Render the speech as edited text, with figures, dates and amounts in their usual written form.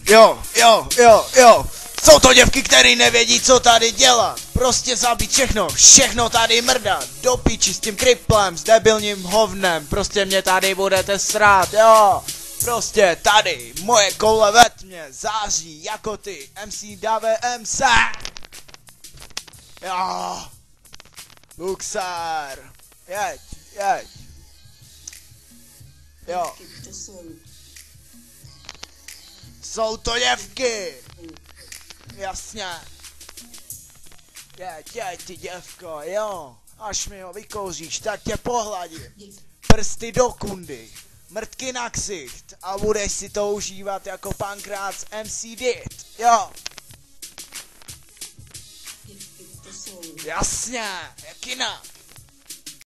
Jo, jo, jo, jo. Jsou to děvky, které nevědí, co tady dělat. Prostě zabít všechno tady mrdat. Do píči s tím kriplem, s debilním hovnem. Prostě mě tady budete srát, jo. Prostě tady, moje koule ve tmě září jako ty MC DVMC. Jo. Luxar. Jeď, jeď. Jo. Jsou to děvky. Jasně. Jeď ty děvko, jo. Až mi ho vykouříš, tak tě pohladím. Prsty do kundy, mrtky na ksicht a budeš si to užívat jako pankrát z MC Dit, jo. Jasně, jak jinak.